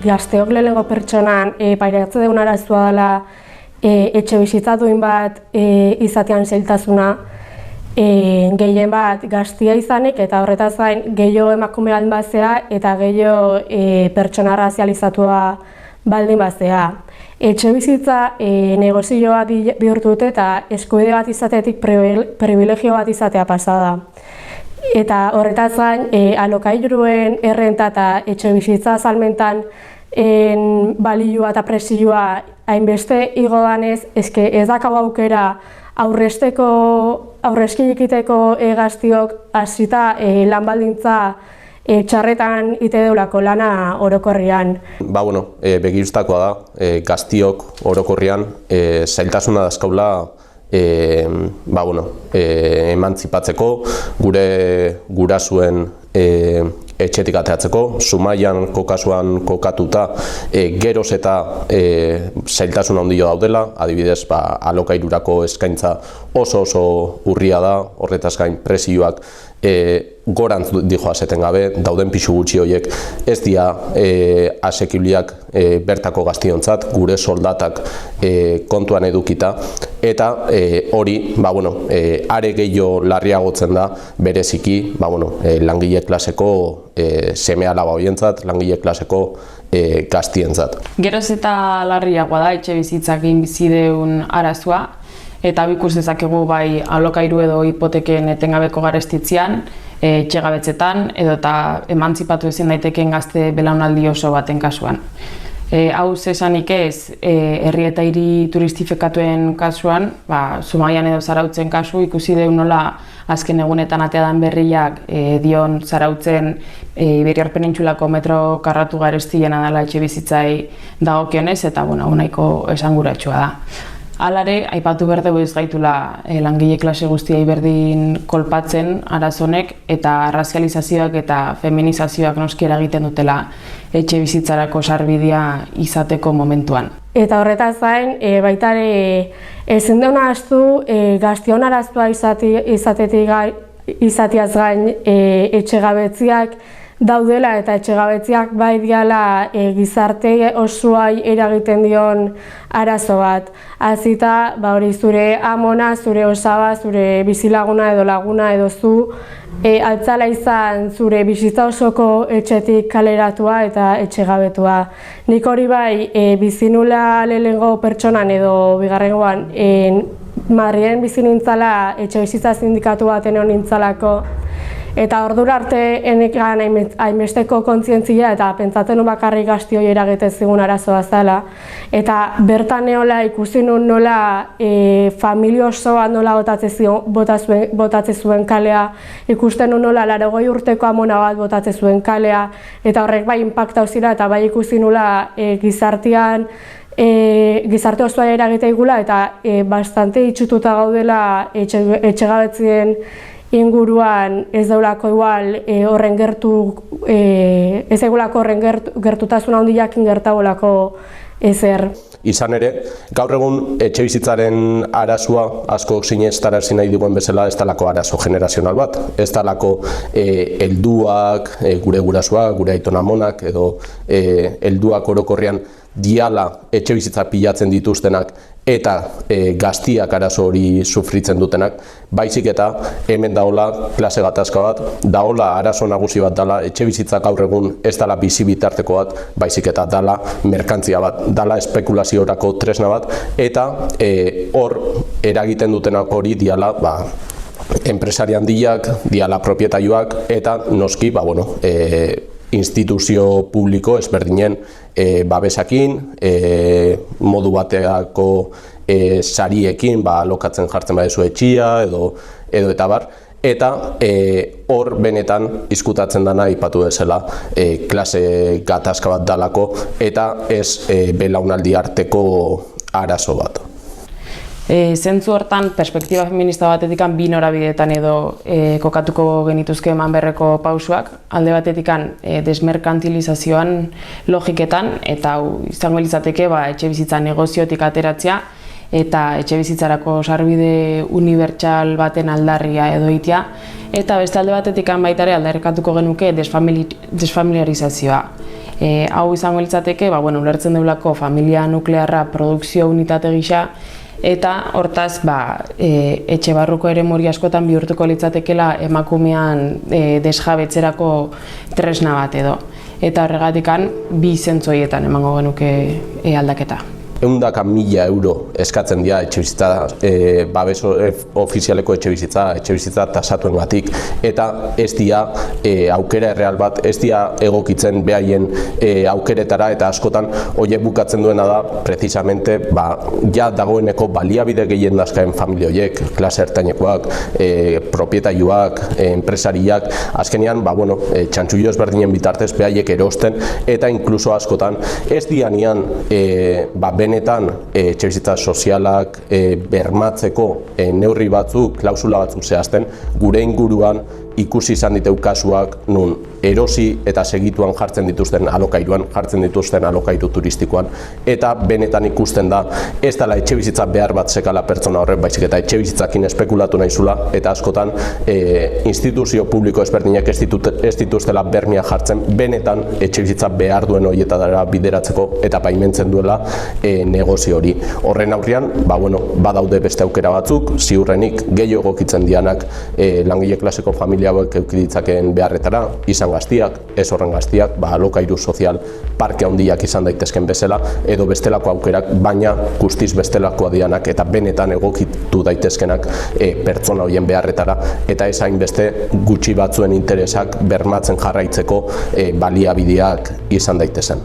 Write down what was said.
gazteok lehenengo pertsonan pairatzen dugun arazoa dela etxe bizitza duin bat izatean zailtasuna, gehien bat gaztia izanik eta horretaz gain gehiago emakume baldin bazea eta gehiago pertsona razializatua baldin bazea. Etxe bizitza negozio bat bihurtu dute eta eskubide bat izatetik privilegio bat izatea pasada. Eta horretaz gain alokairuen errenta eta etxe bizitza salmentan balioa eta presioa hainbeste igo danez, ez dakau aukera aurrezki ikiteko gaztiok hasita lan baldintza txarretan ite deulako lana orokorrian. Begirustakoa da, gaztiok orokorrian zailtasuna dazkaula emantzipatzeko, gure gurasuen etxetik ateratzeko, Zumaian kasuan kokatuta geroz eta zailtasuna handia daudela, adibidez alokairurako eskaintza oso urria da, horretaz gain presioak gorantz dijoazeten gabe, dauden pixu gutxi horiek ez dira asekibliak bertako gaztiontzat, gure soldatak kontuan edukita, eta hori are gehiago larriagotzen da bereziki langile klaseko seme-alaba horientzat, langile klaseko gaztientzat. Geroz eta larriagoa da etxe bizitzakin bizideun arazoa, eta ikus dezakegu bai alokairu edo hipoteken etengabeko garestitzean, etxegabetzetan edo eta emantzipatu ezin daitekeen gazte belaunaldi oso baten kasuan. Hau esanik ez, herri eta hiri turistifikatuen kasuan, Zumaian edo Zarautzen kasu, ikusi deun nola azken egunetan ateadan berriak dion Zarautzen Iberiar Penintsulako metro karratu garestiena dela etxe bizitzai dagokionez, eta nahiko esanguratsua da. Halare, aipatu behar dugu ez gaitula langile klase guztiai berdin kolpatzen arazonek eta razializazioak eta feminizazioak noski eragiten dutela etxe bizitzarako sarbidea izateko momentuan. Eta horretaz gain, baita ezin deuna ahaztu gaztion araztua izatiaz gain etxegabetziak daudela eta etxegabetziak bai diala gizarte osoai eragiten dion arazo bat. Hasita hori zure amona, zure osaba, zure bizilaguna edo laguna edo zu altzala izan zure bizitza osoko etxetik kaleratua eta etxegabetua. Nik hori bai bizinula lehenengo pertsonan edo bigarrengoan Madrilen bizi nintzala etxe bizitza sindikatu baten egon nintzalako. Eta ordura arte enekan hainbesteko kontzientzia eta pentsatzen nuen bakarrik gaztioi eragiten zigun arazoa zela. Eta bertan neola ikusi nuen nola familia osoa nola botatzen zuen kalea, ikusten nuen nola 80 urteko amona bat botatzen zuen kalea, eta horrek bai inpaktau zira eta bai ikusi nola gizartean gizarte osoa eragiten igula eta bastante itxututa gaudela etxegabetzien inguruan ez daulako igual horren gertutasuna handiakin gertagolako ezer. Izan ere, gaur egun etxe bizitzaren arazoa asko sinestarazi nahi duen bezala ez dalako arazo generazional bat. Ez dalako helduak, gure gurasoak, gure aiton-amonak edo helduak orokorrean diala etxe bizitza pilatzen dituztenak eta gaztiak arazo hori sufritzen dutenak, baizik eta hemen daola klase gatazka bat, daola arazo nagusi bat dala, etxe bizitza gaur egun ez dala bizi bitarteko bat, baizik eta dala merkantzia bat, dala espekulaziorako tresna bat, eta hor eragiten dutenak hori diala enpresari handiak, diala propietaioak, eta noski, instituzio publiko ezberdinen babesakin, modu bateako sariekin lokatzen jartzen badezu etxia edo eta bar, eta hor benetan izkutatzen dana aipatu bezala klase gatazka bat dalako eta ez belaunaldi arteko arazo bat. Zentzu hortan, perspektiba feminista batetik bi norabideetan edo kokatuko genituzke eman berreko pausuak. Alde batetik desmerkantilizazioan logiketan, eta izango litzateke etxe bizitza negoziotik ateratzea eta etxe bizitzarako sarbide unibertsal baten aldarria edo itea. Eta beste alde batetik baitare aldarrikatuko genuke desfamiliarizazioa. Hau izango litzateke, ulertzen deulako familia nuklearra produkzio unitate gisa, eta hortaz etxe barruko eremuri askotan bihurtuko litzatekela emakumean desjabetzerako tresna bat edo. Eta horregatikan bi zentzoietan emango genuke aldaketa. 100.000 euro eskatzen dira etxebizitza, babes ofizialeko etxebizitza tasatuengatik, eta ez dira aukera erreal bat, ez dira egokitzen behaien aukeretara, eta askotan horiek bukatzen duena da, precisamente, ja dagoeneko baliabide gehien dazkaen familia horiek, klase ertainekoak, propietaiuak, enpresariak, azkenean, txantxullo ezberdinen bitartez behaiek erosten, eta inkluso askotan ez dianean benetan etxebizitza sozialak bermatzeko neurri batzuk, klausula batzuk zehazten, gure inguruan ikusi izan diteu kasuak nun erosi eta segituan jartzen dituzten alokairuan, jartzen dituzten alokairu turistikoan, eta benetan ikusten da ez dela etxebizitza behar bat sekala pertsona horrek, baizik eta etxebizitzakin espekulatu nahizula, eta askotan instituzio publiko ezberdinak ez dituztela bermia jartzen, benetan etxebizitza behar duen horietara bideratzeko eta baimentzen duela negozio hori. Horren aurrean, badaude beste aukera batzuk, ziurrenik gehiago egokitzen dianak langile klaseko familia hauek eduki ditzakeen beharretara, izan gaztiak, ez horren gaztiak, alokairu sozial parke handiak izan daitezken bezala, edo bestelako aukerak, baina guztiz bestelakoa dianak eta benetan egokitu daitezkenak pertsona horien beharretara, eta ez hainbeste gutxi batzuen interesak bermatzen jarraitzeko baliabideak izan daitezen.